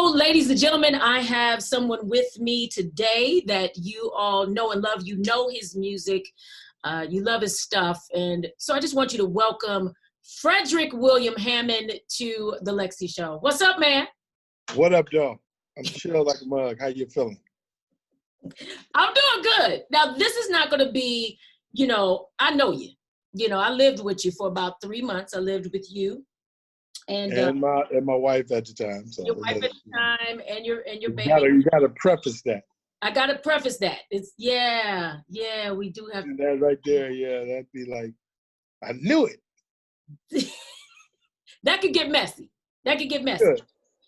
So, ladies and gentlemen, I have someone with me today that you all know and love. You know his music, you love his stuff. And so I just want you to welcome Frederick William Hammond to the Lexi Show. What's up, man? What up, dog? I'm chill like a mug. How you feeling? I'm doing good. Now, this is not going to be, I know you. I lived with you for about 3 months. I lived with you. And my wife at the time. So your wife at the time and your baby. You gotta preface that. I gotta preface that. It's yeah, we do have that right there, yeah, that'd be like, I knew it. That could get messy. Good.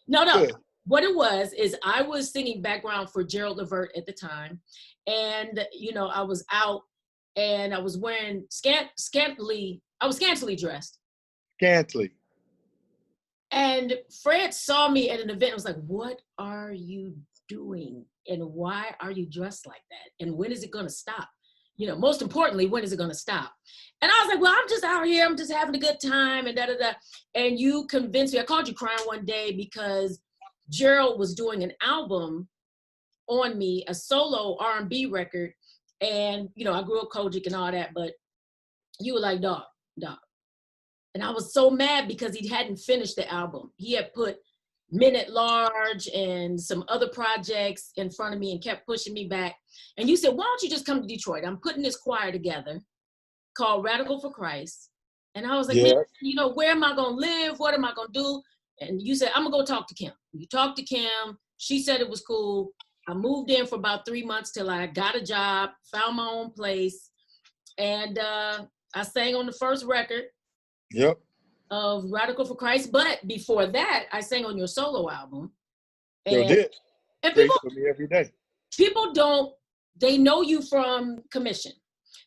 No. Good. What it was is I was singing background for Gerald Levert at the time. And I was out and I was wearing scantily dressed. Scantily. And Fred saw me at an event and was like, what are you doing? And why are you dressed like that? And when is it going to stop? Most importantly, when is it going to stop? And I was like, well, I'm just out here. I'm just having a good time and da-da-da. And you convinced me. I called you crying one day because Gerald was doing an album on me, a solo R&B record. And, I grew up Kojic and all that. But you were like, dog. And I was so mad because he hadn't finished the album. He had put Men at Large and some other projects in front of me and kept pushing me back. And you said, why don't you just come to Detroit? I'm putting this choir together called Radical for Christ. And I was like, yeah. Man, where am I going to live? What am I going to do? And you said, I'm going to go talk to Kim. You talked to Kim. She said it was cool. I moved in for about 3 months till I got a job, found my own place. And I sang on the first record. Yep. Of Radical for Christ, but before that, I sang on your solo album. You did. And people for me every day. They know you from commission.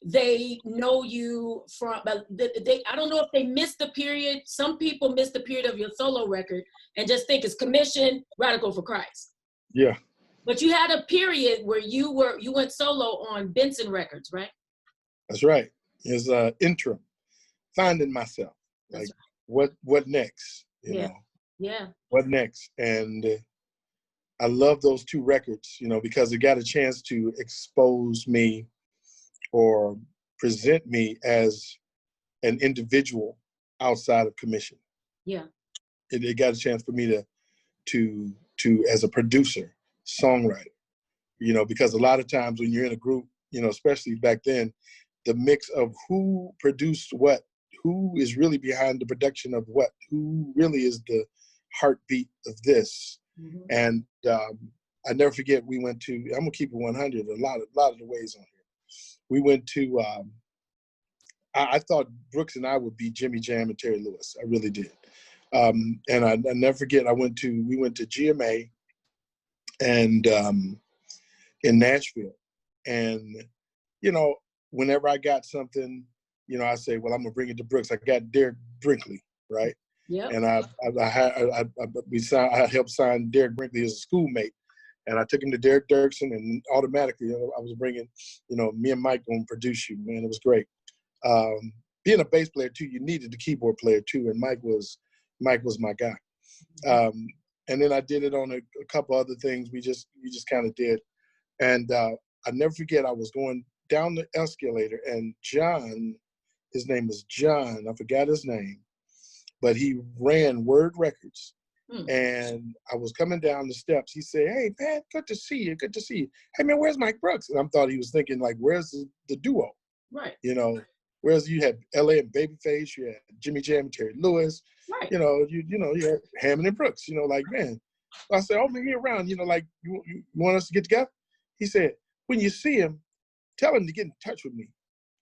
They know you from, I don't know if they missed the period. Some people missed the period of your solo record and just think it's commission, Radical for Christ. Yeah. But you had a period where you went solo on Benson Records, right? That's right. It's interim. Finding myself. Like, what next? You know? Yeah. What next? And I love those two records, because it got a chance to expose me or present me as an individual outside of commission. Yeah. It got a chance for me to as a producer, songwriter, because a lot of times when you're in a group, especially back then, the mix of who produced what, who is really behind the production of what, who really is the heartbeat of this. Mm-hmm. And I never forget, we went to, I'm gonna keep it 100, a lot of the ways on here. We went to, I thought Brooks and I would be Jimmy Jam and Terry Lewis. I really did. And I never forget, we went to GMA and in Nashville. And, whenever I got something, I say, well, I'm gonna bring it to Brooks. I got Derek Brinkley, right? Yeah. And I helped sign Derek Brinkley as a schoolmate, and I took him to Derek Dirksen, and automatically, I was bringing, me and Mike gonna produce you, man. It was great. Being a bass player too, you needed the keyboard player too, and Mike was my guy. And then I did it on a couple other things. We just kind of did, and I never forget. I was going down the escalator, and John. His name was John. I forgot his name, but he ran Word Records. And I was coming down the steps. He said, "Hey, man, good to see you. Good to see you. Hey, man, where's Mike Brooks?" And I thought he was thinking, like, where's the duo? Right. Whereas you had L.A. and Babyface, you had Jimmy Jam and Terry Lewis. Right. You had Hammond and Brooks. Like, man. I said, "Oh, man, around. Like, you want us to get together?" He said, "When you see him, tell him to get in touch with me.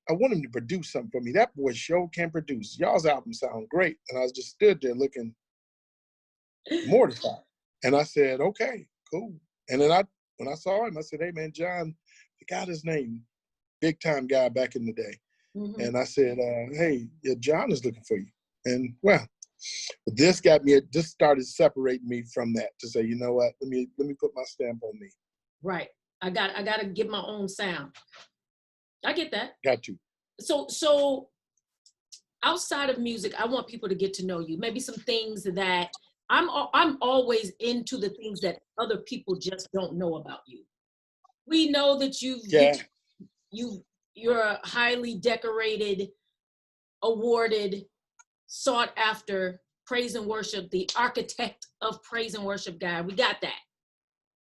I want him to produce something for me. That boy sure can produce. Y'all's album sound great." And I was just stood there looking mortified. And I said, "Okay, cool." And then when I saw him, I said, "Hey, man, John," I forgot his name, big time guy back in the day. Mm-hmm. And I said, "Hey, yeah, John is looking for you." And well, this started separating me from that to say, you know what, let me put my stamp on me. Right. I got to get my own sound. I get that. Got to. So outside of music, I want people to get to know you. Maybe some things that I'm always into the things that other people just don't know about you. We know that you're a highly decorated, awarded, sought after praise and worship, the architect of praise and worship guy. We got that.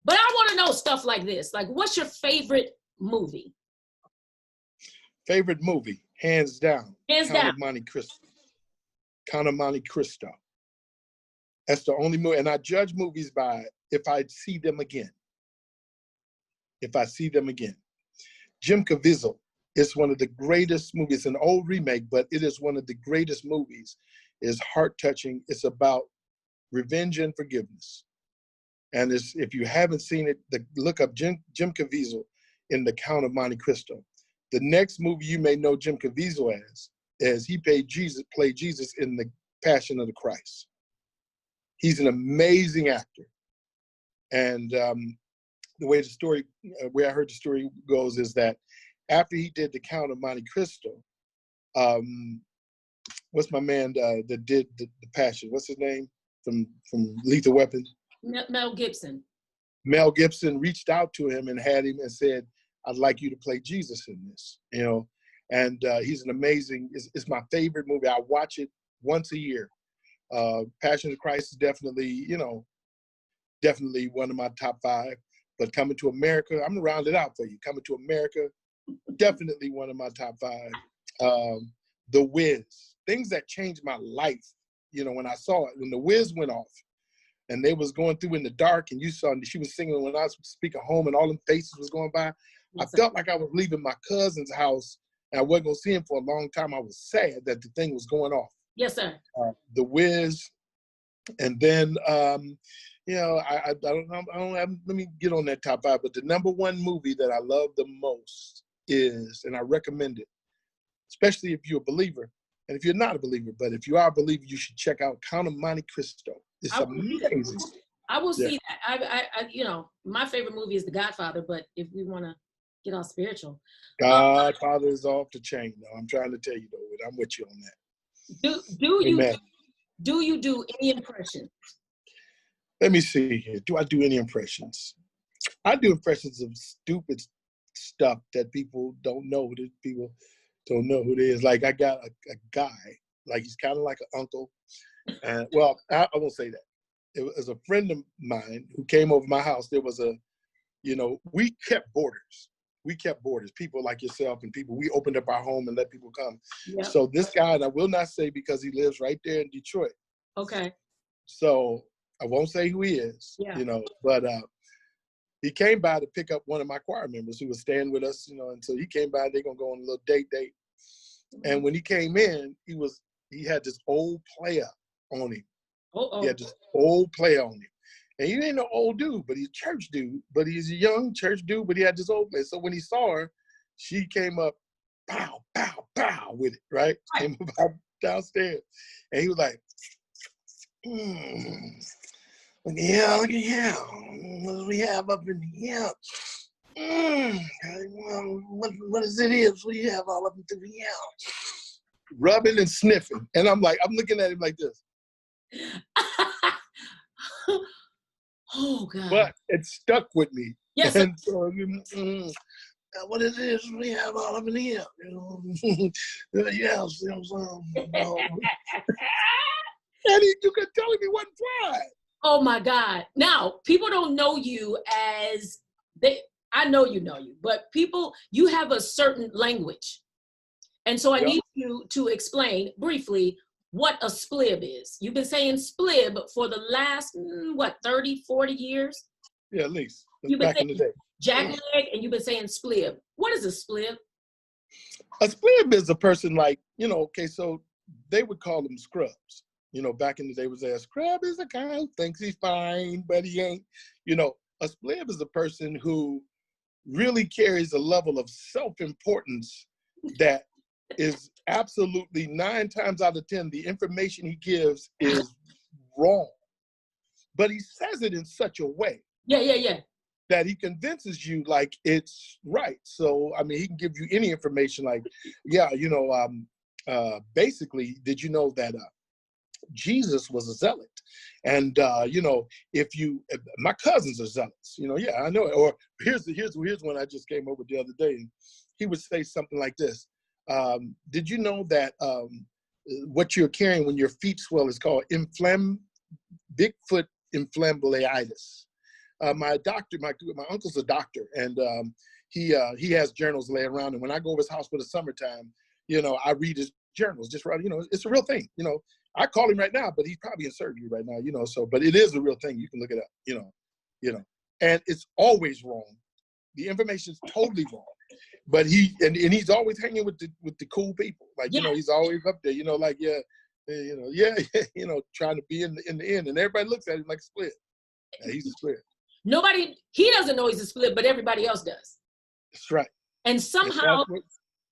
But I want to know stuff like this. Like, what's your favorite movie? Favorite movie, hands down. Hands Count down. of Monte Cristo. Count of Monte Cristo. That's the only movie, and I judge movies by if I see them again. If I see them again. Jim Caviezel is one of the greatest movies. It's an old remake, but it is one of the greatest movies. It's heart-touching. It's about revenge and forgiveness. And if you haven't seen it, look up Jim Caviezel in The Count of Monte Cristo. The next movie you may know Jim Caviezel as he played Jesus in The Passion of the Christ. He's an amazing actor. And the way I heard the story goes is that after he did The Count of Monte Cristo, what's my man that did the Passion? What's his name from Lethal Weapon? Mel Gibson. Mel Gibson reached out to him and had him and said, "I'd like you to play Jesus in this," you know. And he's an amazing. It's my favorite movie. I watch it once a year. Passion of the Christ is definitely one of my top 5. But Coming to America, I'm gonna round it out for you. Coming to America, definitely one of my top 5. The Wiz, things that changed my life. You know, when I saw it, when The Wiz went off, and they was going through in the dark, and you saw she was singing When I Was Speaking Home, and all them faces was going by. Yes, I felt like I was leaving my cousin's house, and I wasn't gonna see him for a long time. I was sad that the thing was going off. Yes, sir. The Wiz, and then I don't have, let me get on that top 5. But the number 1 movie that I love the most is, and I recommend it, especially if you're a believer, and if you're not a believer, but if you are a believer, you should check out Count of Monte Cristo. It's amazing. I will see that. I my favorite movie is The Godfather, but if we want to get all spiritual, Godfather is off the chain. No, I'm trying to tell you though, I'm with you on that. Do you do any impressions? Let me see here. Do I do any impressions? I do impressions of stupid stuff that people don't know. That people don't know who it is. Like I got a guy, like he's kind of like an uncle. And well, I won't say that. It was a friend of mine who came over my house. There was we kept borders. People like yourself and people, we opened up our home and let people come. Yep. So this guy, and I will not say because he lives right there in Detroit. Okay. So I won't say who he is, but he came by to pick up one of my choir members who was staying with us, and so he came by, they're going to go on a little date. And when he came in, he had this old player on him. He had this old player on him. And he ain't no old dude, but he's a church dude, but he's a young church dude, but he had this old player. So when he saw her, she came up, pow, pow, pow with it, right? Came up downstairs. And he was like, look at him. What do we have up in here? What is it? What do you have all up in here? Rubbing and sniffing. And I'm looking at him like this. Oh, God. But it stuck with me. Yes. And so, what is this? We have all up in here. Yes. And you could tell him he wasn't flying. Oh, my God. Now, people don't know you as I know you, but you have a certain language. And so I need you to explain briefly what a splib is. You've been saying splib for the last, 30, 40 years? Yeah, at least. You've been back in the day. Jackleg, and you've been saying splib. What is a splib? A splib is a person so they would call them scrubs. Back in the day, was a scrub is a guy who thinks he's fine, but he ain't. A splib is a person who really carries a level of self-importance that is absolutely 9 times out of 10, the information he gives is wrong. But he says it in such a way. Yeah. That he convinces you like it's right. So, he can give you any information like, basically, did you know that Jesus was a zealot. And, if my cousins are zealots, yeah, I know it. Or here's one I just came up with the other day. And he would say something like this. Did you know that what you're carrying when your feet swell is called Bigfoot inflammabilitis? My uncle's a doctor, and he has journals laying around. And when I go over his house for the summertime, I read his journals. Just right, it's a real thing. I call him right now, but he's probably in surgery right now. But it is a real thing. You can look it up. And it's always wrong. The information is totally wrong. But he's always hanging with the cool people. Like, he's always up there, trying to be in the end. And everybody looks at him like a split. Yeah, he's a split. He doesn't know he's a split, but everybody else does. That's right. And somehow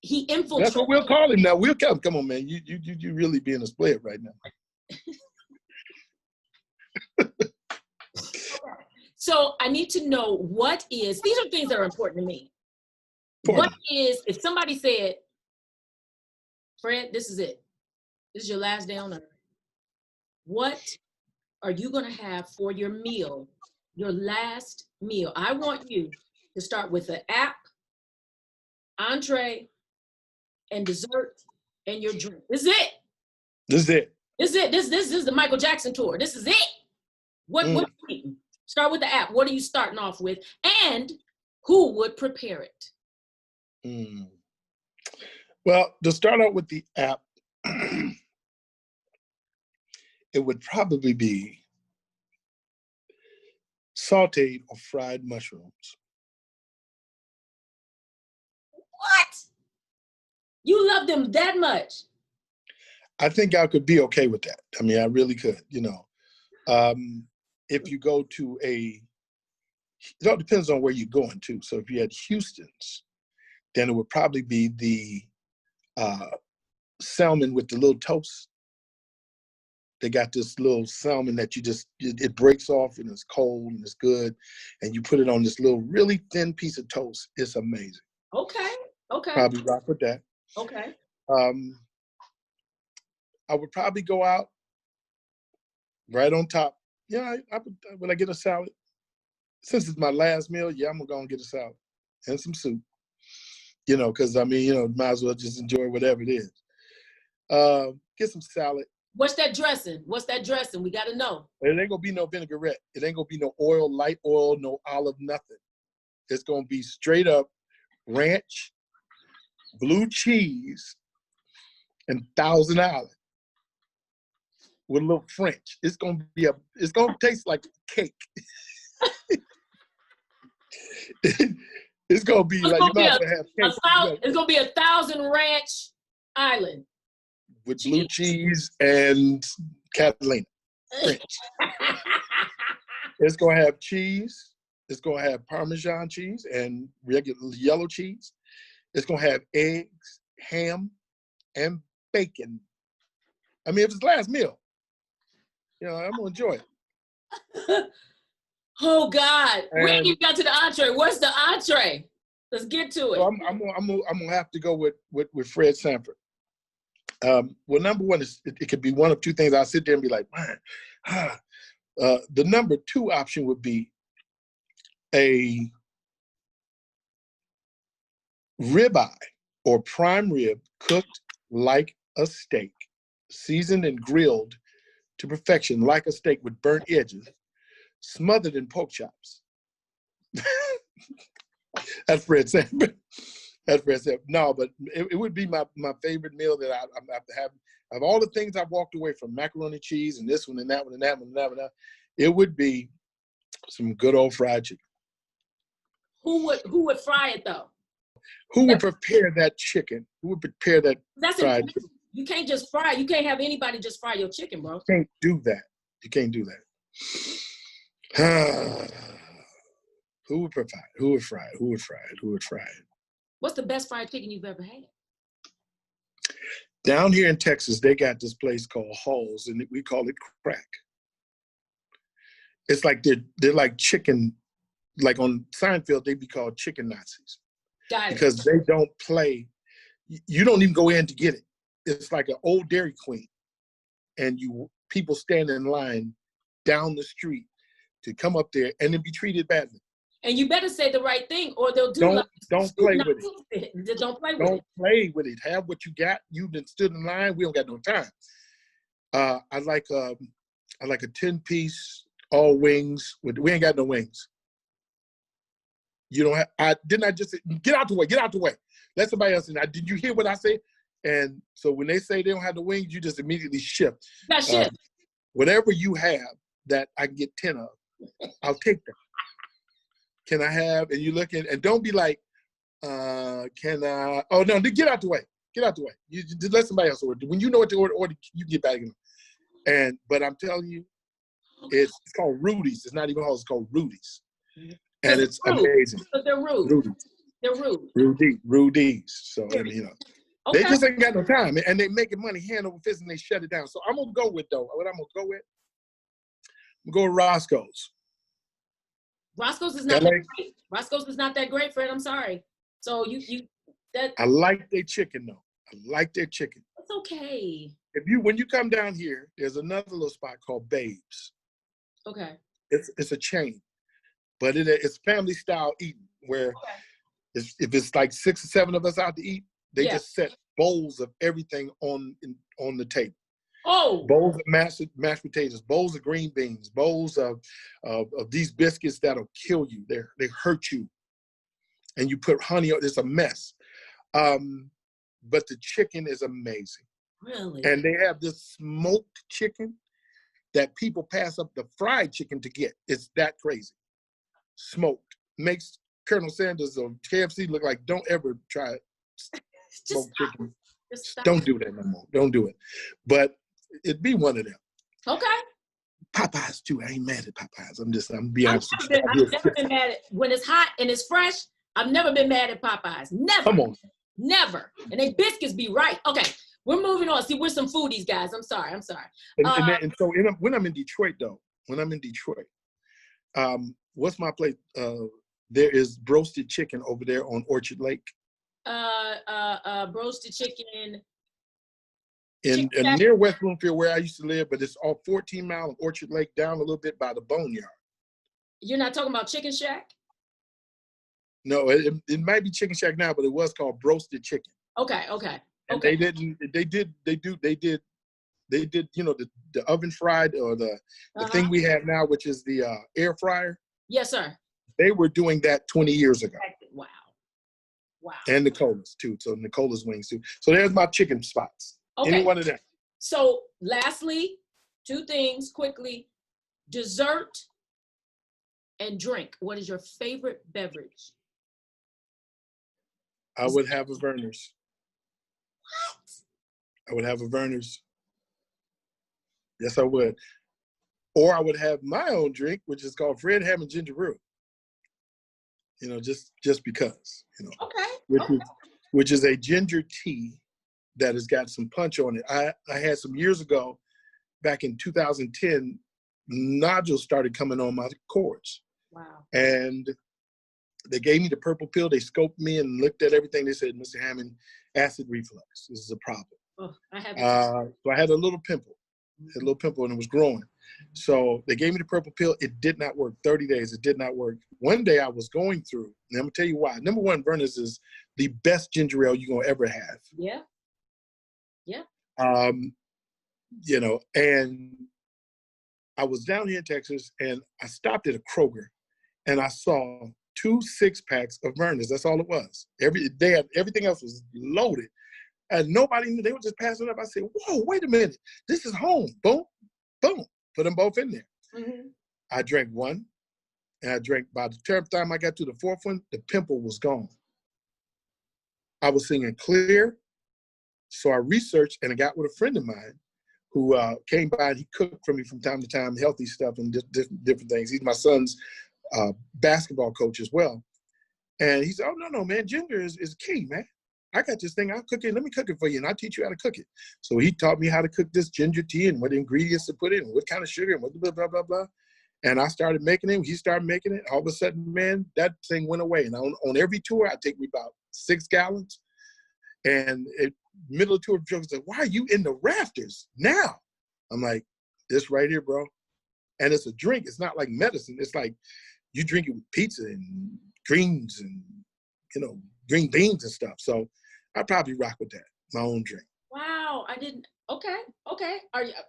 he infiltrates. That's what we'll call him now. We'll call him, come on, man. You really being a split right now. So I need to know these are things that are important to me. What is, if somebody said, Fred, this is it. This is your last day on earth. What are you going to have for your meal, your last meal? I want you to start with an app, entree, and dessert, and your drink. This is it. This is it. This is it. This is the Michael Jackson tour. This is it. What are you eating? Start with the app. What are you starting off with? And who would prepare it? Well, to start out with the app, it would probably be sauteed or fried mushrooms. What? You love them that much? I think I could be okay with that. I mean, I really could, If you go to it all depends on where you're going to. So if you had Houston's, then it would probably be the salmon with the little toast. They got this little salmon that it breaks off and it's cold and it's good. And you put it on this little really thin piece of toast. It's amazing. Okay. Probably rock with that. Okay. I would probably go out right on top. Yeah, when I get a salad, since it's my last meal, I'm going to go and get a salad and some soup. Because might as well just enjoy whatever it is. Get some salad. What's that dressing? We got to know. It ain't going to be no vinaigrette. It ain't going to be no oil, light oil, no olive, nothing. It's going to be straight up ranch, blue cheese, and Thousand Island with a little French. It's going to taste like cake. It's gonna be like you might have cake. It's gonna be a Thousand Ranch Island with blue cheese and Catalina French. It's gonna have cheese. It's gonna have Parmesan cheese and regular yellow cheese. It's gonna have eggs, ham, and bacon. I mean, if it's last meal, I'm gonna enjoy it. Oh God! When you got to the entree, what's the entree? Let's get to it. So I'm gonna have to go with Fred Sanford. Well, number one is it could be one of two things. I'll sit there and be like, man. The number two option would be a ribeye or prime rib cooked like a steak, seasoned and grilled to perfection like a steak with burnt edges, smothered in pork chops. That's Fred Sanford. That's Fred Sanford. No, but it would be my favorite meal that I have to have. Of all the things I've walked away from, macaroni cheese and this one and that one and that one and that one, it would be some good old fried chicken. Who would fry it though? Who would prepare that chicken? Who would prepare that fried chicken? You can't just fry. You can't have anybody just fry your chicken, bro. You can't do that. You can't do that. Who would provide? Who would fry it? Who would fry it? Who would fry it? What's the best fried chicken you've ever had? Down here in Texas, they got this place called Halls, and we call it crack. It's like they're like chicken, like on Seinfeld, they'd be called chicken Nazis. Got it. Because they don't play. You don't even go in to get it. It's like an old Dairy Queen, and you people stand in line down the street to come up there and then be treated badly. And you better say the right thing, or they'll do don't play with it. Don't play with it. Don't play with it. Have what you got. You've been stood in line. We don't got no time. I like a 10-piece all wings. We ain't got no wings. You don't have. Didn't I just say, get out the way? Get out the way. Let somebody else in. Did you hear what I said? And so when they say they don't have the wings, you just immediately shift. That shift. Whatever you have that I can get 10 of, I'll take them. Can I have? And you look in, and don't be like, can I? Oh no, get out the way. Get out the way. You just let somebody else order. When you know what to order, you get back in. But I'm telling you, it's called Rudy's. It's not even Halls. It's called Rudy's, and it's amazing. But they're rude. Rudy's. They're rude. Rudy's. So you know. Okay. They just ain't got no time, and they making money hand over fist, and they shut it down. So I'm gonna go with what I'm gonna go with. I'm gonna go with Roscoe's. Roscoe's is not that great. Roscoe's is not that great, Fred. I'm sorry. So that. I like their chicken though. I like their chicken. It's okay. When you come down here, there's another little spot called Babes. Okay. It's a chain, but it's family style eating where if it's like 6 or 7 of us out to eat. They just set bowls of everything on the table. Oh. Bowls of mashed potatoes, bowls of green beans, bowls of these biscuits that'll kill you. They hurt you. And you put honey on. It's a mess. But the chicken is amazing. Really? And they have this smoked chicken that people pass up the fried chicken to get. It's that crazy. Smoked. Makes Colonel Sanders of KFC look like don't ever try it. Smoked chicken. Don't do that no more. Don't do it. But it'd be one of them. Okay. Popeyes too. I ain't mad at Popeyes. I'm being honest with you. I've never been mad at when it's hot and it's fresh. I've never been mad at Popeyes. Never. Come on. Never. And they biscuits be right. Okay. We're moving on. See, we're some foodies, guys. I'm sorry. And so when I'm in Detroit, though, what's my place? There is Broasted Chicken over there on Orchard Lake. Broasted Chicken. In near West Bloomfield, where I used to live, but it's all 14 Mile of Orchard Lake down a little bit by the Boneyard. You're not talking about Chicken Shack? No, it might be Chicken Shack now, but it was called Broasted Chicken. Okay. And they did, you know, the oven fried or the thing we have now, which is the air fryer. Yes, sir. They were doing that 20 years ago. Wow. And Nicola's too. So Nicola's wings too. So there's my chicken spots. Okay. Any one of them. So lastly, 2 things quickly. Dessert and drink. What is your favorite beverage? I would have a Verner's. What? I would have a Verner's. Yes, I would. Or I would have my own drink, which is called Fred Hammond Ginger Brew. You know, just because, you know. Okay. Which is a ginger tea that has got some punch on it. I had some years ago, back in 2010, nodules started coming on my cords. Wow. And they gave me the purple pill. They scoped me and looked at everything. They said, Mr. Hammond, acid reflux. This is a problem. Oh, so I had a little pimple. And it was growing. So they gave me the purple pill. It did not work. 30 days, it did not work. One day I was going through, and I'm going to tell you why. Number one, Verner's is the best ginger ale you're going to ever have. Yeah. You know, and I was down here in Texas, and I stopped at a Kroger, and I saw 2 6-packs of Verner's. That's all it was. Everything else was loaded. And nobody knew. They were just passing up. I said, whoa, wait a minute. This is home. Boom, boom. Put them both in there. Mm-hmm. I drank one, and I drank, by the time I got to the 4th one, the pimple was gone. I was seeing clear. So I researched, and I got with a friend of mine who came by, and he cooked for me from time to time, healthy stuff and different things. He's my son's basketball coach as well. And he said, oh, no, man, ginger is key, man. I got this thing, I'll cook it. Let me cook it for you, and I'll teach you how to cook it. So he taught me how to cook this ginger tea and what ingredients to put in, and what kind of sugar, and what blah, blah, blah, blah. And I started making it. He started making it. All of a sudden, man, that thing went away. And on every tour, I take me about 6 gallons. And middle of tour, Joe said, why are you in the rafters now? I'm like, this right here, bro. And it's a drink. It's not like medicine. It's like you drink it with pizza and greens and, green beans and stuff. So I probably rock with that, my own drink. Wow, I didn't. Okay.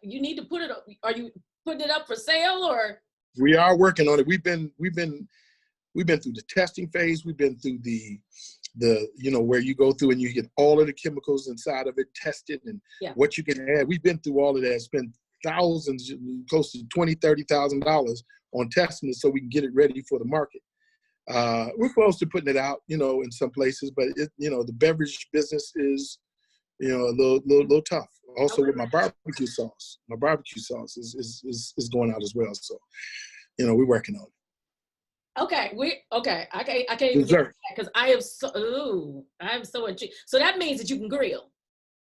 You need to put it up? Are you putting it up for sale or? We are working on it. We've been through the testing phase. We've been through the where you go through and you get all of the chemicals inside of it tested and what you can add. We've been through all of that. Spent thousands, close to $20,000-$30,000 on testing it so we can get it ready for the market. We're close to putting it out, in some places, but the beverage business is, a little tough. Also with my barbecue sauce. My barbecue sauce is going out as well. So, we're working on it. Okay, I can't even get that because I am so intrigued. So that means that you can grill,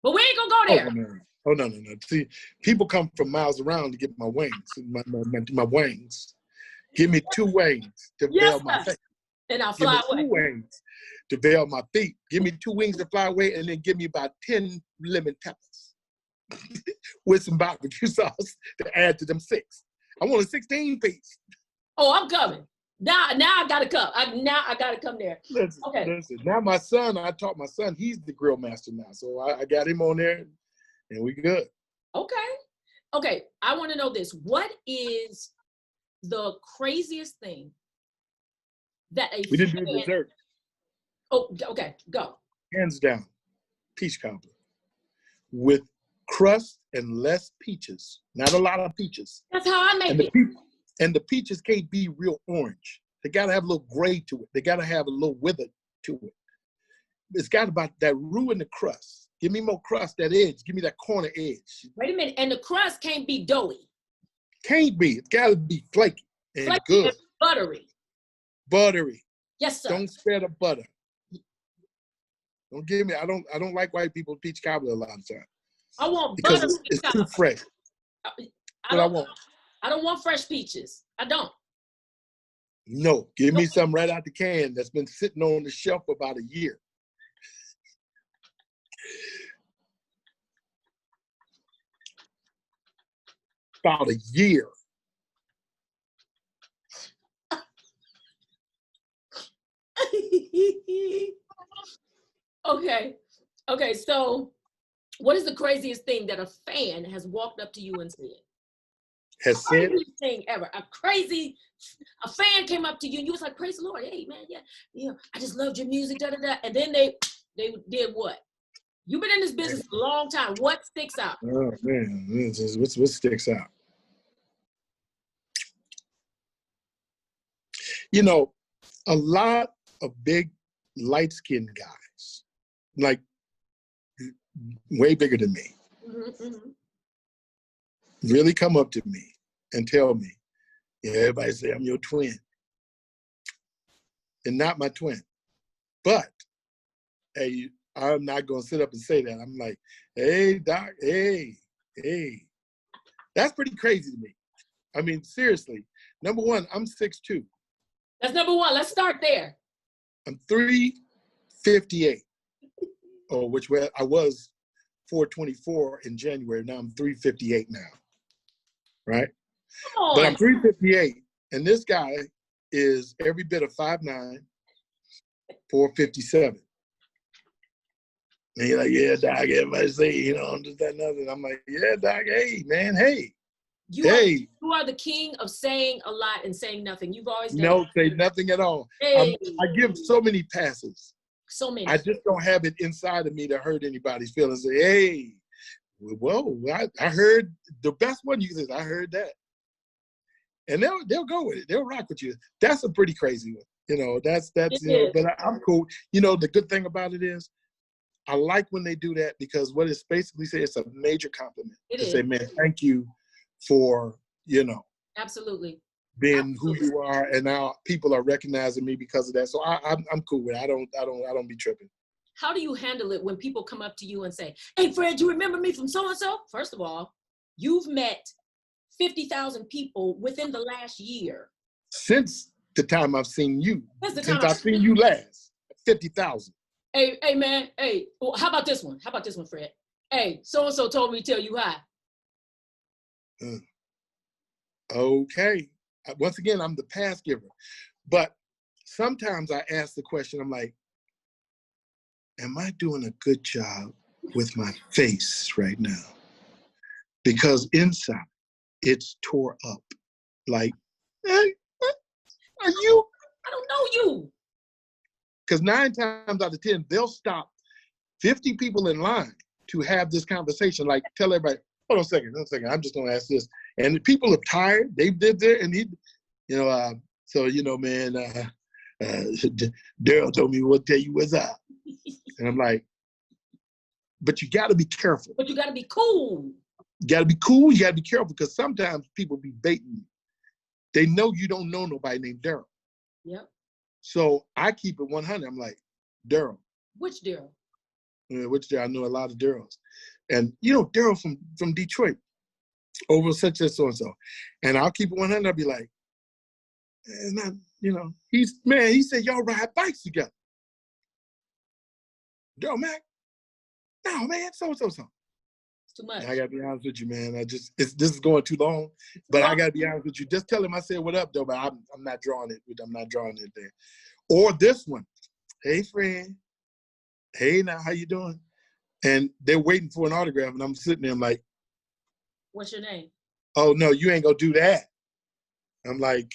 but we ain't gonna go there. Oh no. See, people come from miles around to get my wings, my wings. Give me 2 wings to veil my face. And I'll fly away. 2 wings to veil my feet. Give me 2 wings to fly away, and then give me about 10 lemon peppers with some barbecue sauce to add to them 6. I want a 16-piece. Oh, I'm coming. Now I gotta come. I gotta come there. Listen. Now I taught my son. He's the grill master now, so I got him on there, and we good. Okay. I want to know this. What is the craziest thing that we didn't do dessert? Oh, okay, go. Hands down, peach cobbler with crust and less peaches. Not a lot of peaches. That's how I make it. And the peaches can't be real orange. They got to have a little gray to it. They got to have a little wither to it. It's got about that roux in the crust. Give me more crust, that edge. Give me that corner edge. Wait a minute. And the crust can't be doughy. Can't be. It's got to be flaky and good. And buttery. Buttery. Yes, sir. Don't spare the butter. Don't give me. I don't like white people peach cobbler a lot of times. I want because butter. It's too fresh. I want. I don't want fresh peaches. I don't. No, give me some right out the can that's been sitting on the shelf for about a year. About a year. Okay, so what is the craziest thing that a fan has walked up to you and said? Has said? Craziest thing ever. A fan came up to you and you was like, praise the Lord. Hey, man, I just loved your music, da-da-da. And then they did what? You've been in this business a long time. What sticks out? Oh, man, what sticks out? A lot of big, light-skinned guys, like way bigger than me, really come up to me and tell me, everybody say I'm your twin. And not my twin. But, hey, I'm not going to sit up and say that. I'm like, hey, doc, hey. That's pretty crazy to me. I mean, seriously. Number one, I'm 6'2". That's number one. Let's start there. I'm 358. Which I was 424 in January. Now I'm 358 now. Right? Come on. But I'm 358. And this guy is every bit of 5'9", 457. And he's like, yeah, doc, everybody say, I'm just that and other. And I'm like, yeah, doc, hey, man, hey. You are the king of saying a lot and saying nothing. You've always done No, say nothing at all. Hey. I give so many passes. So many. I just don't have it inside of me to hurt anybody's feelings. Say, hey, whoa, I heard the best one you said, I heard that. And they'll go with it. They'll rock with you. That's a pretty crazy one. That's but I'm cool. The good thing about it is I like when they do that because what it's basically saying, it's a major compliment to say, man, thank you for, absolutely being who you are, and now people are recognizing me because of that. So I'm cool with it. I don't be tripping. How do you handle it when people come up to you and say, hey, Fred, you remember me from so-and-so? First of all, you've met 50,000 people within the last year. Since the time I've seen you. Since I've seen you last, 50,000. Hey, man. Hey, well, how about this one? Fred? Hey, so-and-so told me to tell you hi. Okay. Once again, I'm the pass giver. But sometimes I ask the question, I'm like, am I doing a good job with my face right now? Because inside, it's tore up. Like, hey, are you? I don't know you. Because 9 times out of 10, they'll stop 50 people in line to have this conversation. Like, tell everybody, hold on a second, I'm just going to ask this. And the people are tired. They did there, and he, so, man, Daryl told me what tell you what's up. And I'm like, but you got to be careful. But you got to be cool. You got to be cool. You got to be careful because sometimes people be baiting you. They know you don't know nobody named Daryl. Yep. So I keep it 100. I'm like, Daryl. Which Daryl? Which Daryl? I know a lot of Daryls. And, Daryl from Detroit, over such and so. And I'll keep it 100. I'll be like, it's not, he said y'all ride bikes together. Daryl Mack? No, man, so. It's too much. I gotta be honest with you, man. This is going too long, but I gotta be honest with you. Just tell him I said what up, though. But I'm not drawing it. I'm not drawing it there. Or this one, hey friend, hey now, how you doing? And they're waiting for an autograph, and I'm sitting there. I'm like, what's your name? Oh no, you ain't gonna do that. I'm like,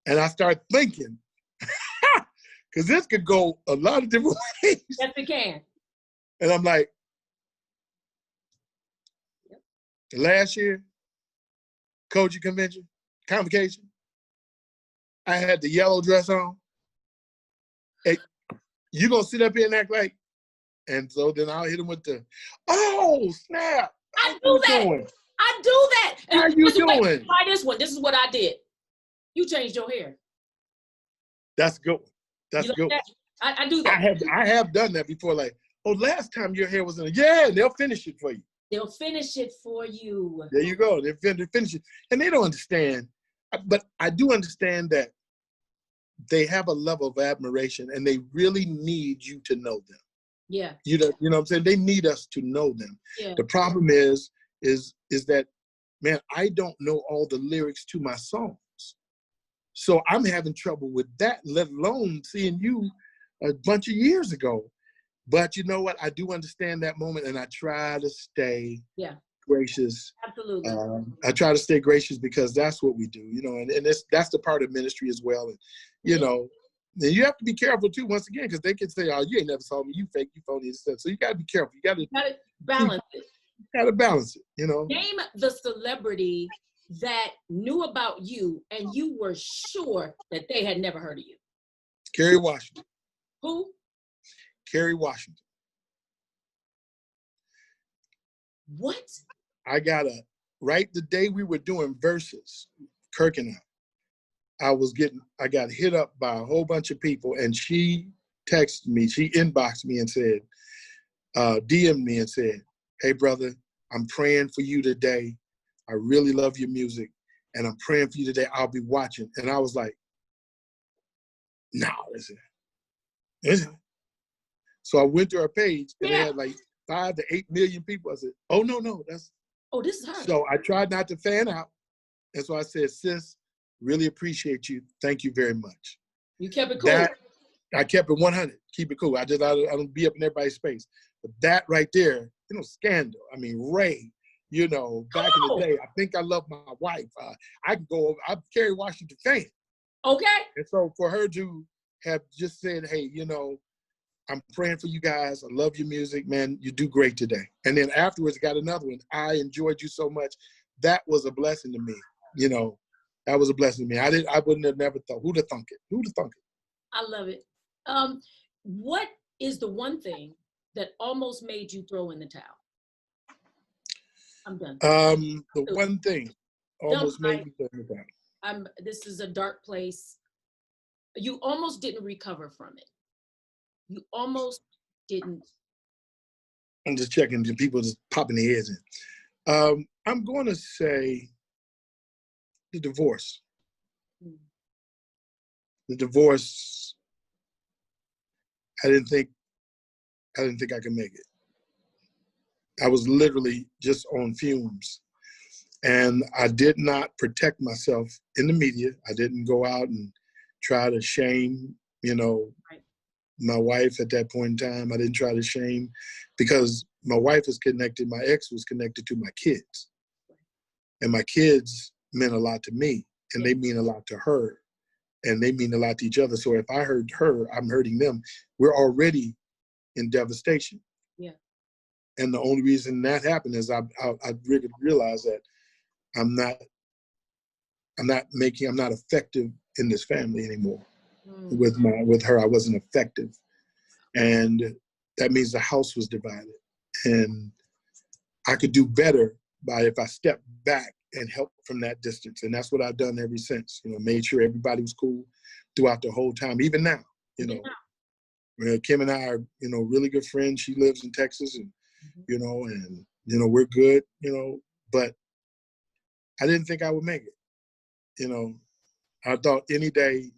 and I start thinking, because this could go a lot of different ways. Yes, it can. And I'm like. Last year, coaching convocation, I had the yellow dress on. Hey, you gonna sit up here and act like, and so then I'll hit him with the, oh snap! I do that. I do that. And how you doing? Try this one. This is what I did. You changed your hair. That's good. That's good. I do that. I have done that before. Like, oh, last time your hair was in. Yeah, they'll finish it for you. They'll finish it for you. There you go. They finish it. And they don't understand. But I do understand that they have a level of admiration and they really need you to know them. Yeah. You know what I'm saying? They need us to know them. Yeah. The problem is that, man, I don't know all the lyrics to my songs. So I'm having trouble with that, let alone seeing you a bunch of years ago. But you know what? I do understand that moment, and I try to stay gracious. Absolutely. I try to stay gracious because that's what we do, and that's the part of ministry as well. And, and you have to be careful, too, once again, because they can say, oh, you ain't never saw me, you fake, you phony, and stuff. So you got to be careful. You got to balance it. You got to balance it, Name the celebrity that knew about you, and you were sure that they had never heard of you. Kerry Washington. Who? Kerry Washington. What? I got right the day we were doing verses, Kirk and I got hit up by a whole bunch of people, and she texted me, she inboxed me and said, DM'd me and said, hey brother, I'm praying for you today. I really love your music, and I'm praying for you today. I'll be watching. And I was like, no, is it? So I went to her page, and it had like 5 to 8 million people. I said, oh, no, that's. Oh, this is her. So I tried not to fan out. And so I said, sis, really appreciate you. Thank you very much. You kept it cool. I kept it 100. Keep it cool. I don't be up in everybody's space. But that right there, scandal. I mean, Ray, back in the day, I think I love my wife. I can go over. I'm a Kerry Washington fan. Okay. And so for her to have just said, hey, I'm praying for you guys. I love your music, man. You do great today. And then afterwards, got another one. I enjoyed you so much. That was a blessing to me. That was a blessing to me. I wouldn't have never thought. Who'd have thunk it? I love it. What is the one thing that almost made you throw in the towel? I'm done. The one thing almost made me throw in the towel. This is a dark place. You almost didn't recover from it. You almost didn't. I'm just checking. People just popping their heads in. I'm going to say the divorce. The divorce. I didn't think I could make it. I was literally just on fumes. And I did not protect myself in the media. I didn't go out and try to shame, my wife at that point in time. I didn't try to shame, because my wife is connected, my ex was connected to my kids. And my kids meant a lot to me, and they mean a lot to her, and they mean a lot to each other. So if I hurt her, I'm hurting them. We're already in devastation. Yeah. And the only reason that happened is I really realized that I'm not effective in this family anymore. With her, I wasn't effective. And that means the house was divided. And I could do better if I stepped back and helped from that distance. And that's what I've done ever since, made sure everybody was cool throughout the whole time. Even now, Kim and I are, really good friends. She lives in Texas, and, we're good, but I didn't think I would make it. I thought any day,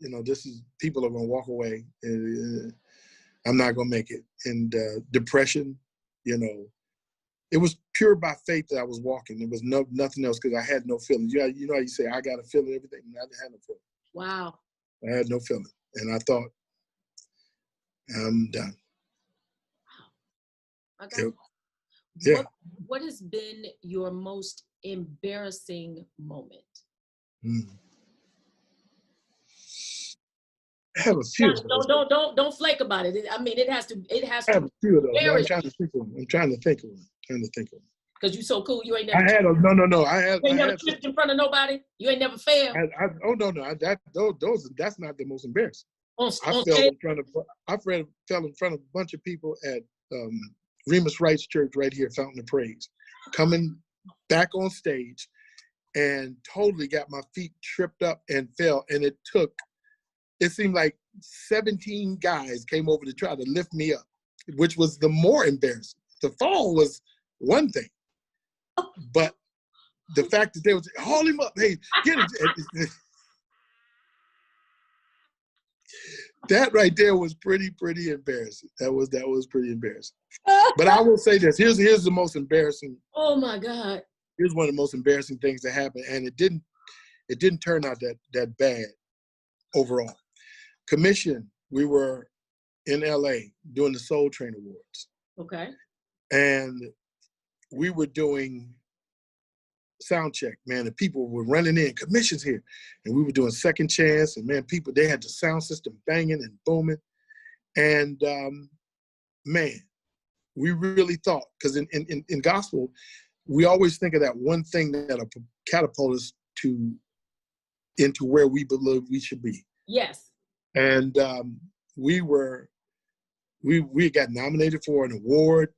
people are going to walk away. I'm not going to make it. And depression, it was pure by faith that I was walking. There was nothing else, because I had no feelings. Yeah, how you say, I got a feeling everything. I didn't have no feeling. Wow. I had no feeling. And I thought, I'm done. Wow. Okay. Yeah. What has been your most embarrassing moment? I have a few. Don't flake about it. I mean, it has to. I have a few of those. I'm trying to think of them. I'm trying to think of them. Because you're so cool, you ain't never. No. You ain't never tripped in front of nobody. You ain't never failed. That's not the most embarrassing. I fell in front of a bunch of people at Remus Wright's church right here, Fountain of Praise, coming back on stage, and totally got my feet tripped up and fell. And it seemed like 17 guys came over to try to lift me up, which was the more embarrassing. The fall was one thing, but the fact that they would say, haul him up, hey, get it. That right there was pretty embarrassing. That was pretty embarrassing. But I will say this, here's the most embarrassing. Oh my God. Here's one of the most embarrassing things that happened, and it didn't turn out that bad overall. Commission, we were in LA doing the Soul Train Awards. Okay. And we were doing sound check, man, and people were running in, commission's here. And we were doing second chance, and man, they had the sound system banging and booming. And man, we really thought, because in gospel, we always think of that one thing that'll catapult us into where we believe we should be. Yes. And we got nominated for an award,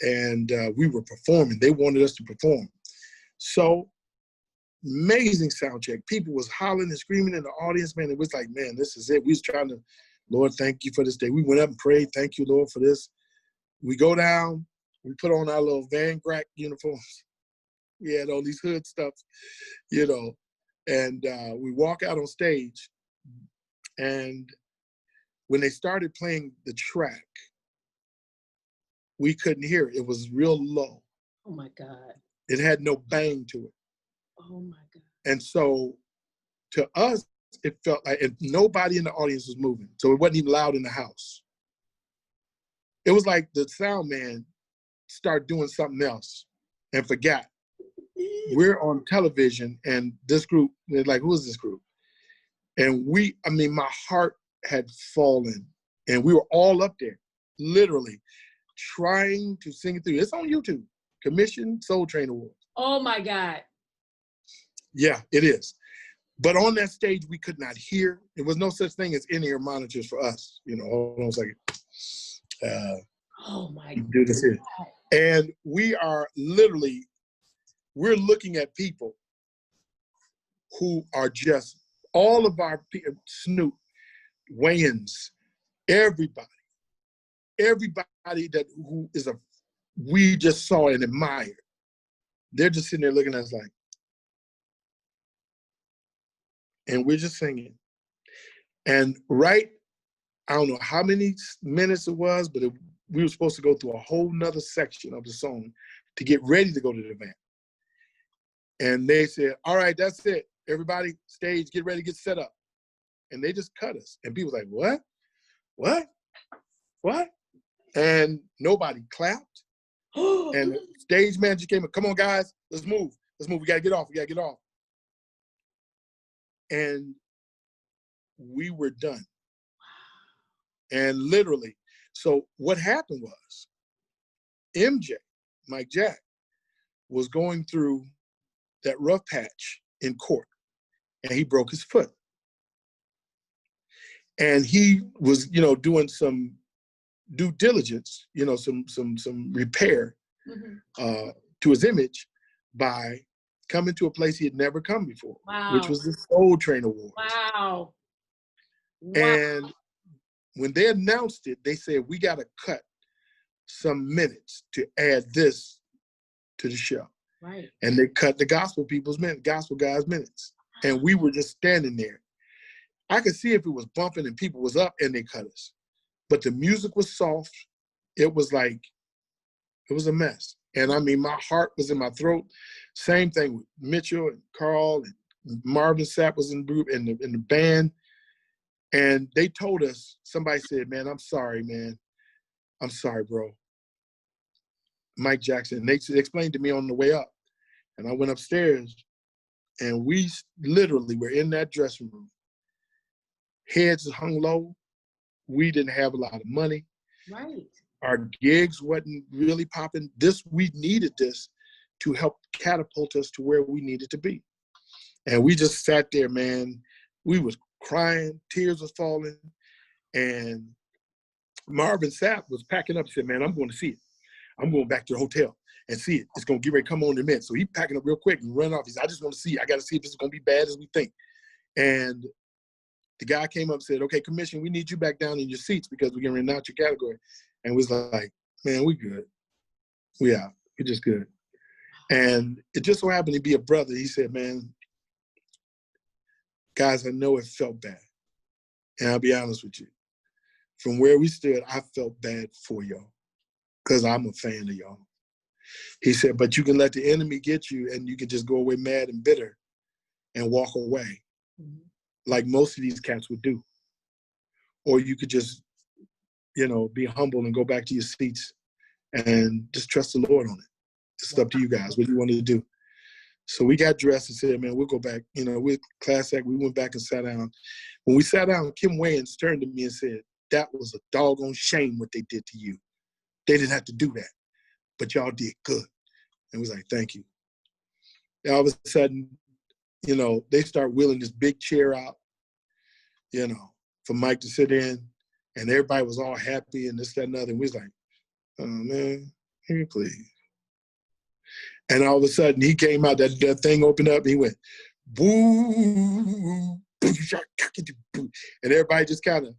and we were performing. They wanted us to perform. So amazing sound check. People was hollering and screaming in the audience, man. It was like, man, this is it. We was trying to, Lord, thank you for this day. We went up and prayed, thank you, Lord, for this. We go down, we put on our little Van Grack uniforms. We had all these hood stuff, and we walk out on stage. And when they started playing the track, we couldn't hear it. It was real low. Oh my God. It had no bang to it. Oh my God. And so to us, it felt like, and nobody in the audience was moving. So it wasn't even loud in the house. It was like the sound man started doing something else and forgot. We're on television, and this group, they're like, who is this group? And my heart had fallen, and we were all up there, literally trying to sing it through. It's on YouTube, Commission Soul Train Awards. Oh my God. Yeah, it is. But on that stage, we could not hear. There was no such thing as in-ear monitors for us. Hold on a second. Oh my God. Do this here. And we're looking at people who are just, all of our Snoop, Wayans, everybody we just saw and admired. They're just sitting there looking at us like, and we're just singing. And I don't know how many minutes it was, but we were supposed to go through a whole nother section of the song to get ready to go to the event. And they said, all right, that's it. Everybody, stage, get ready, get set up. And they just cut us. And people were like, what? What? What? And nobody clapped. And the stage manager came and, come on, guys, let's move. Let's move. We got to get off. We got to get off. And we were done. And literally, so what happened was MJ, Mike Jack, was going through that rough patch in court, and he broke his foot. And he was, doing some due diligence, some repair to his image by coming to a place he had never come before, which was the Soul Train Awards. Wow. And when they announced it, they said, we got to cut some minutes to add this to the show. Right. And they cut the gospel guys' minutes. And we were just standing there. I could see if it was bumping and people was up and they cut us. But the music was soft. It was a mess. And I mean, my heart was in my throat. Same thing with Mitchell and Carl and Marvin Sapp was in the group in the band. And they told us, somebody said, man, I'm sorry, man. I'm sorry, bro. Mike Jackson. They explained to me on the way up. And I went upstairs and we literally were in that dressing room. Heads hung low. We didn't have a lot of money. Right. Our gigs wasn't really popping. We needed this to help catapult us to where we needed to be. And we just sat there, man. We was crying, tears was falling. And Marvin Sapp was packing up. He said, man, I'm going to see it. I'm going back to the hotel and see it. It's going to get ready to come on in a minute. So he packing up real quick and run off. He said, I just want to see it. I got to see if it's going to be bad as we think. And the guy came up and said, okay, commission, we need you back down in your seats because we're going to announce your category. And was like, man, we good. We out. We just good. And it just so happened to be a brother. He said, man, guys, I know it felt bad. And I'll be honest with you. From where we stood, I felt bad for y'all because I'm a fan of y'all. He said, but you can let the enemy get you and you can just go away mad and bitter and walk away like most of these cats would do. Or you could just, be humble and go back to your seats and just trust the Lord on it. It's up to you guys, what you want to do. So we got dressed and said, man, we'll go back. With class act, we went back and sat down. When we sat down, Kim Wayans turned to me and said, that was a doggone shame what they did to you. They didn't have to do that, but y'all did good. And we was like, thank you. And all of a sudden, they start wheeling this big chair out, for Mike to sit in. And everybody was all happy and this, that, and other. And we was like, oh, man, can you please? And all of a sudden, he came out, that thing opened up, and he went, boo, and everybody just kind of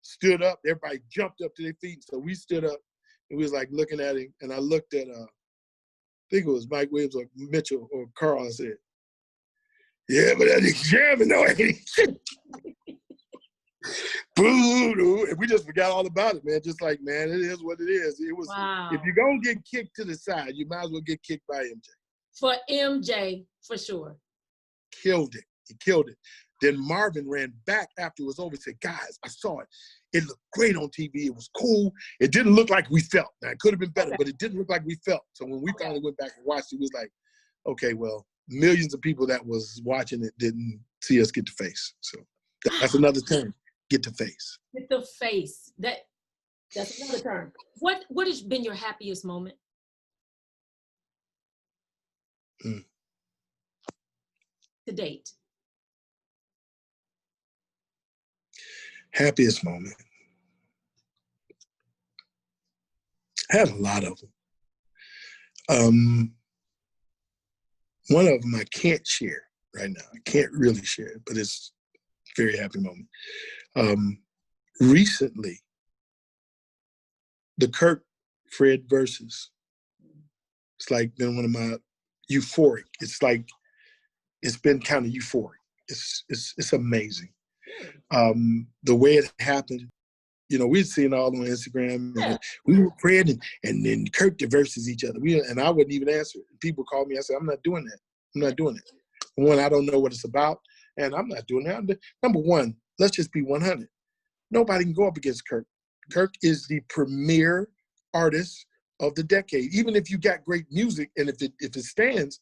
stood up. Everybody jumped up to their feet. So we stood up, and we was like looking at him. And I looked at, I think it was Mike Williams or Mitchell or Carl. I said, yeah, but that nigga's jamming, though, ain't he? Boo, and we just forgot all about it, man. Just like, man, it is what it is. It was. Wow. If you're gonna get kicked to the side, you might as well get kicked by MJ. For MJ, for sure. Killed it. He killed it. Then Marvin ran back after it was over and said, guys, I saw it. It looked great on TV. It was cool. It didn't look like we felt. Now, it could have been better, but it didn't look like we felt. So when we finally went back and watched it, it was like, okay, well, millions of people that was watching it didn't see us get to face. So that's another term. Get to face. Get the face. That's another term. What has been your happiest moment? To date. Happiest moment. I had a lot of them. One of them I can't share right now. I can't really share it, but it's a very happy moment. Recently, the Kirk Fred verses, it's like been one of my euphoric. It's like, it's been kind of euphoric. It's amazing. The way it happened, we'd seen it all on Instagram. And we were Fred and then Kirk versus each other. And I wouldn't even answer it. People called me. I said, I'm not doing that. I'm not doing it. One, I don't know what it's about, and I'm not doing that. Number one, let's just be 100. Nobody can go up against Kirk. Kirk is the premier artist of the decade. Even if you got great music, and if it stands,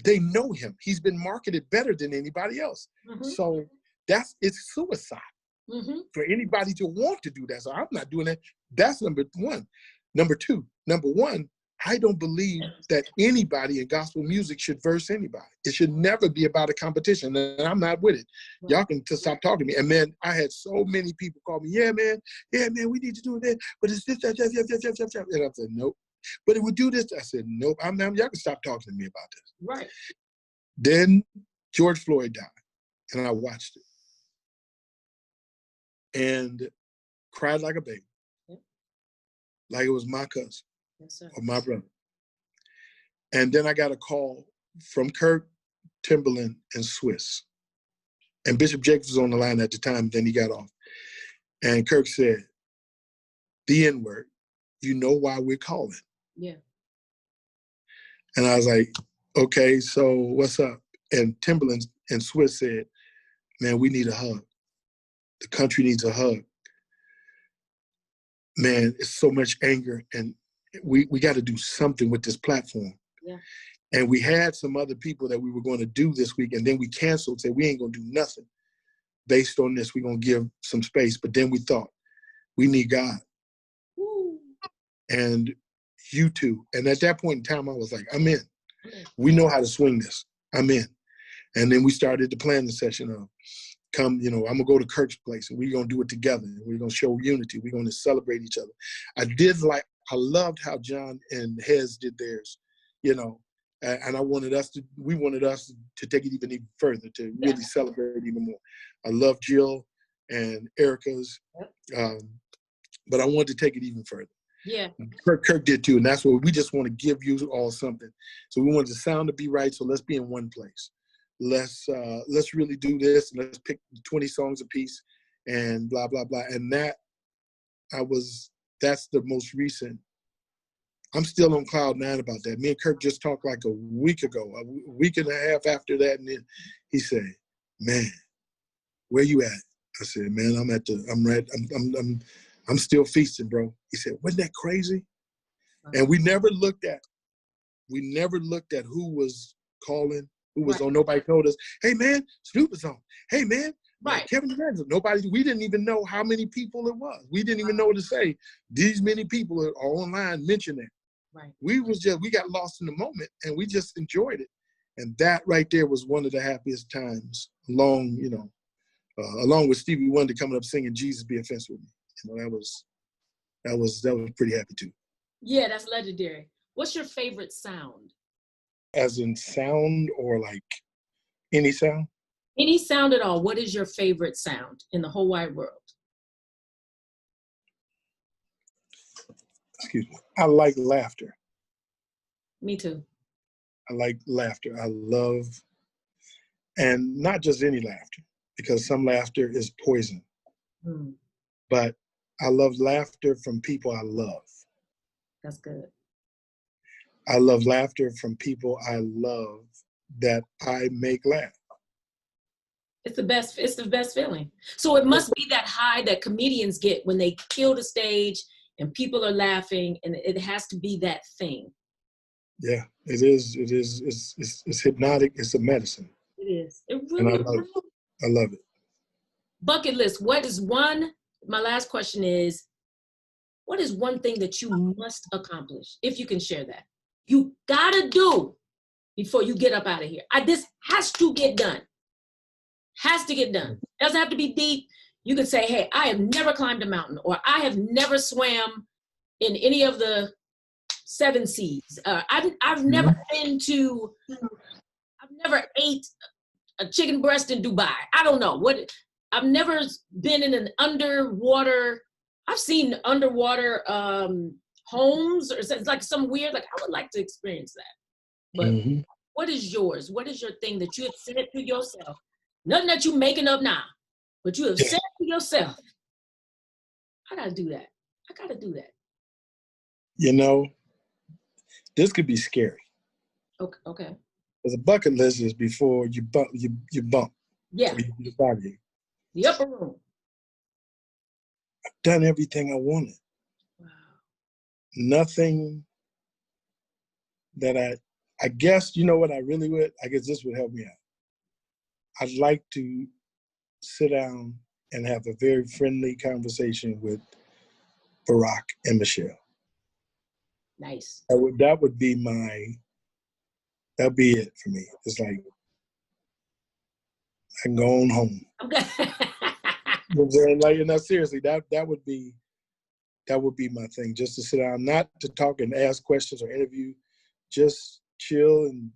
they know him. He's been marketed better than anybody else. Mm-hmm. So it's suicide for anybody to want to do that. So I'm not doing that. That's number one. Number one, I don't believe that anybody in gospel music should verse anybody. It should never be about a competition, and I'm not with it. Right. Y'all can just stop talking to me. And man, I had so many people call me, yeah, man, we need to do this, but it's this, that. And I said, nope. But it would do this. I said, nope, y'all can stop talking to me about this. Right. Then George Floyd died, and I watched it. And cried like a baby. Yeah. Like it was my cousin. Yes, sir. Or my brother. And then I got a call from Kirk, Timberland, and Swiss. And Bishop Jacobs was on the line at the time, then he got off. And Kirk said, the N-word, you know why we're calling? Yeah. And I was like, okay, so what's up? And Timberland and Swiss said, man, we need a hug. The country needs a hug. Man, it's so much anger, and we got to do something with this platform. Yeah. And we had some other people that we were going to do this week, and then we canceled, said we ain't going to do nothing based on this. We're going to give some space. But then we thought, we need God. Woo. And you too. And at that point in time, I was like, I'm in. We know how to swing this. I'm in. And then we started the planning session of, I'm going to go to Kirk's place, and we're going to do it together. And we're going to show unity. We're going to celebrate each other. I loved how John and Hez did theirs, and we wanted us to take it even further, to really celebrate even more. I love Jill and Erica's, but I wanted to take it even further. Yeah. Kirk did too, and that's what we just want to give you all something. So we wanted the sound to be right, so let's be in one place. Let's really do this. Let's pick 20 songs a piece and blah, blah, blah. And that's the most recent. I'm still on cloud 9 about that. Me and Kirk just talked like a week ago, a week and a half after that. And then he said, man, where you at? I said, man, I'm still feasting, bro. He said, wasn't that crazy? And we never looked at who was calling, who was on. Nobody told us, hey man, Snoop is on. Hey man, Kevin Durant. We didn't even know how many people it was. We didn't even know what to say. These many people are online mentioning it. Right. We got lost in the moment, and we just enjoyed it. And that right there was one of the happiest times, along with Stevie Wonder coming up singing Jesus Be a Fence with Me. That was pretty happy too. Yeah, that's legendary. What's your favorite sound? As in sound, or like any sound? Any sound at all. What is your favorite sound in the whole wide world? Excuse me. I like laughter. Me too. I like laughter. I love, and not just any laughter, because some laughter is poison. But I love laughter from people I love. That's good. I love laughter from people I love that I make laugh. It's the best feeling. So it must be that high that comedians get when they kill the stage and people are laughing, and it has to be that thing. Yeah, it is. It's hypnotic. It's a medicine. It is. It really is. I love it. Bucket list. My last question is, what is one thing that you must accomplish, if you can share that? You gotta do before you get up out of here. This has to get done. Has to get done. Doesn't have to be deep. You can say, hey, I have never climbed a mountain, or I have never swam in any of the 7 seas. I've never I've never ate a chicken breast in Dubai. I don't know I've never been in an underwater. I've seen underwater homes, or it's like some weird, like I would like to experience that. But what is yours? What is your thing that you have said to yourself? Nothing that you're making up now, but you have said to yourself, I gotta do that. I gotta do that. This could be scary. Okay. Because a bucket list is before you bump. Yeah. Or you do the body. The upper room. I've done everything I wanted. Wow. Nothing that I guess, you know what I really would? I guess this would help me out. I'd like to sit down and have a very friendly conversation with Barack and Michelle. Nice. That'd be it for me. It's like, I can go on home. Okay. You know what I'm saying? Like, seriously, that would be my thing. Just to sit down, not to talk and ask questions or interview, just chill and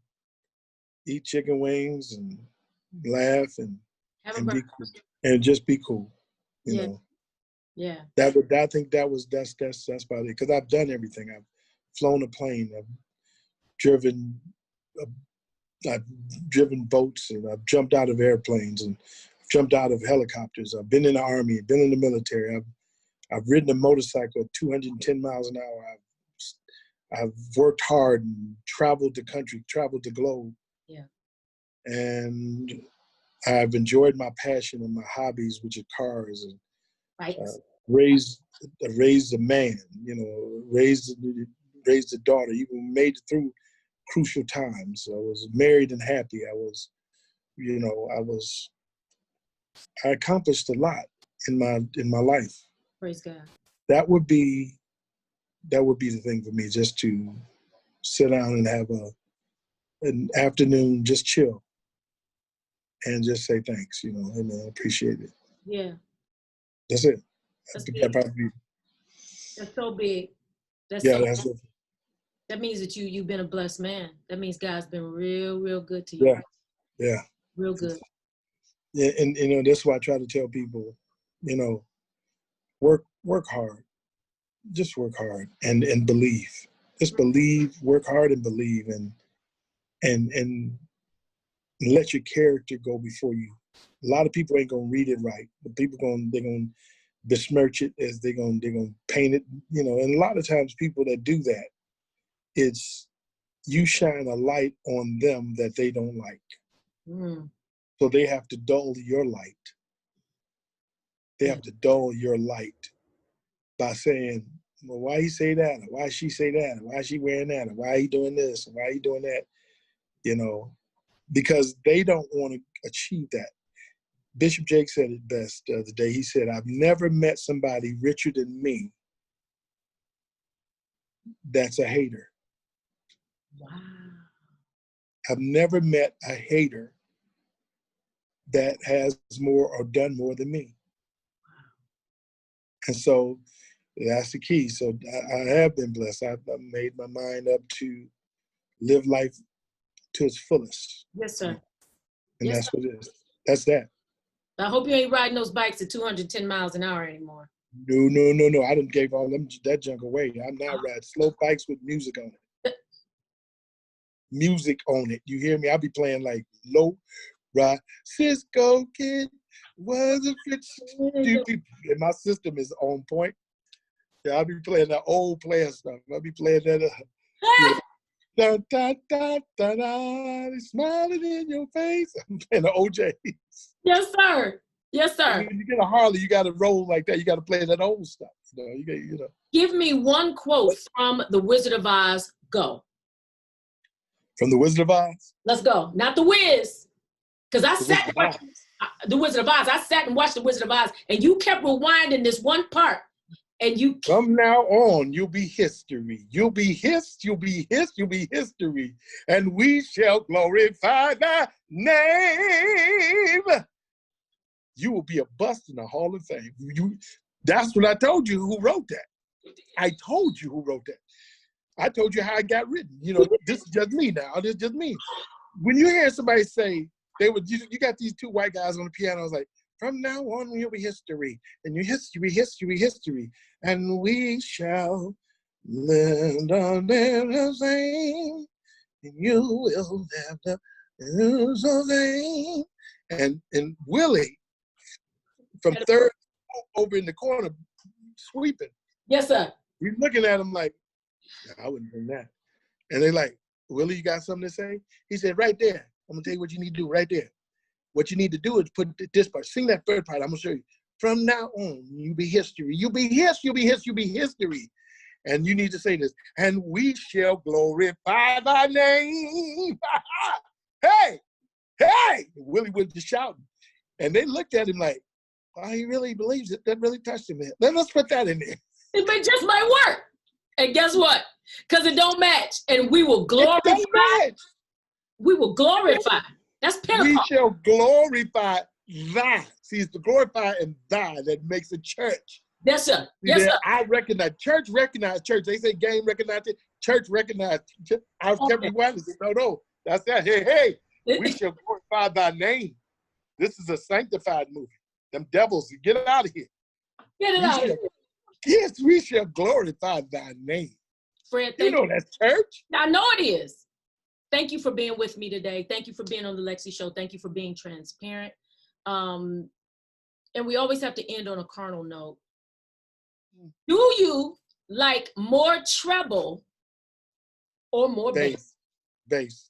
eat chicken wings and laugh and be cool. And just be cool. You know. Yeah. I think that's about it. Because I've done everything. I've flown a plane. I've driven boats, and I've jumped out of airplanes and jumped out of helicopters. I've been in the Army, been in the military. I've ridden a motorcycle at 210 miles an hour. I've worked hard and traveled the country, traveled the globe. Yeah. And I've enjoyed my passion and my hobbies, which are cars, and raised a man, raised a daughter, even made it through crucial times. I was married and happy. I accomplished a lot in my life. Praise God. That would be the thing for me, just to sit down and have an afternoon, just chill and just say thanks, and appreciate it. Yeah. That's it. That's so big. That's it. That means that you've been a blessed man. That means God's been real, real good to you. Yeah. Real good. Yeah, and that's why I try to tell people, work hard. Just work hard and believe. Just believe, work hard and believe, and let your character go before you. A lot of people ain't gonna read it right. But they're gonna besmirch it as they're gonna paint it, and a lot of times people that do that, it's you shine a light on them that they don't like. So they have to dull your light. They have to dull your light by saying, well, why he say that? Or why she say that? Or why she wearing that? Or why he doing this? Or why he doing that? Because they don't want to achieve that. Bishop Jake said it best the other day. He said, I've never met somebody richer than me that's a hater. Wow. I've never met a hater that has more or done more than me. Wow. And so that's the key. So I have been blessed. I've made my mind up to live life to its fullest. Yes, sir. And that's what it is. That's that. I hope you ain't riding those bikes at 210 miles an hour anymore. No. I done gave all that junk away. I'm now riding slow bikes with music on it. Music on it. You hear me? I'll be playing like low ride. Cisco Kid was a fit stupid. And my system is on point. Yeah, I'll be playing that old player stuff. I'll be playing that. Da, da, da, da, da, smiling in your face. I'm playing the OJs. Yes, sir. Yes, sir. When you get a Harley, you got to roll like that. You got to play that old stuff. Give me one quote from The Wizard of Oz. Go. From The Wizard of Oz? Let's go. Not The Wiz. Because I sat and watched The Wizard of Oz. I sat and watched The Wizard of Oz, and you kept rewinding this one part. And you from now on, you'll be history. You'll be history, and we shall glorify thy name. You will be a bust in the Hall of Fame. That's what I told you who wrote that. I told you who wrote that. I told you how it got written. This is just me now. This is just me. When you hear somebody say, you got these two white guys on the piano, I was like, from now on, you'll be history, and your history, and we shall live on the same, and you will never lose the same. And Willie, from third over in the corner, sweeping. Yes, sir. We're looking at him like, I wouldn't bring that. And they're like, Willie, you got something to say? He said, right there. I'm gonna tell you what you need to do right there. What you need to do is put this part, sing that third part. I'm gonna show you. From now on, you be history. You be history. And you need to say this. And we shall glorify thy name. Hey! Willie was just shouting. And they looked at him like, oh, he really believes it. That really touched him. Let's put that in there. It just might work. And guess what? Because it don't match. And we will glorify. We will glorify. That's Pentecost. We shall glorify thy. See, it's the glorify and thy that makes a church. Yes, sir. Yes, sir. I recognize church. They say game recognized it. Church recognized. I was kept rewind. No. That's that. Hey. We shall glorify thy name. This is a sanctified movie. Them devils, get out of here. Get it out of here. Yes, we shall glorify thy name. Fred, you know that's church. I know it is. Thank you for being with me today. Thank you for being on the Lexi Show. Thank you for being transparent. And we always have to end on a carnal note. Do you like more treble or more bass? Bass.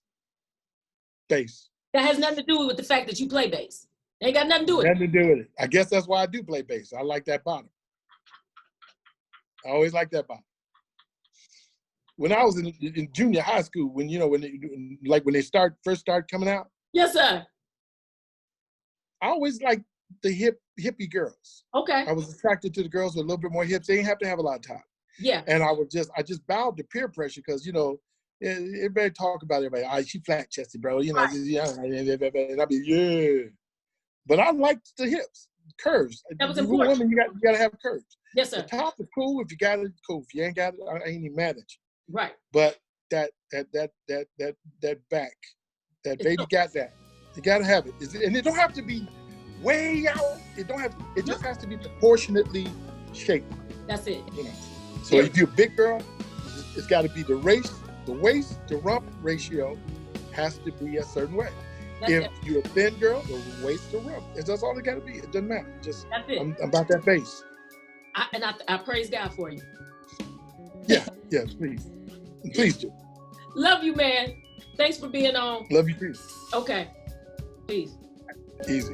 That has nothing to do with the fact that you play bass. Ain't got nothing to do with it. Nothing to do with it. I guess that's why I do play bass. I like that bottom. I always like that bottom. When I was in junior high school, when they first start coming out. Yes, sir. I always liked the hippie girls. Okay. I was attracted to the girls with a little bit more hips. They didn't have to have a lot of top. Yeah. And I just bowed to peer pressure because everybody talk about everybody. Oh, she flat chested, bro. Right. And I'd be yeah. But I liked the hips, curves. That was important. Women, you got to have curves. Yes, sir. The top is cool. If you got it, cool. If you ain't got it, I ain't even mad at you. Right. But that back, that baby got that. You got to have it. And it don't have to be way out. It just has to be proportionately shaped. That's it. So if you're a big girl, it's got to be the waist to rump ratio has to be a certain way. If you're a thin girl, the waist to rump. That's all it got to be. It doesn't matter. Just that's it. I'm about that bass. I praise God for you. Yeah, please do. Love you, man. Thanks for being on. Love you too. Okay. Peace. Easy.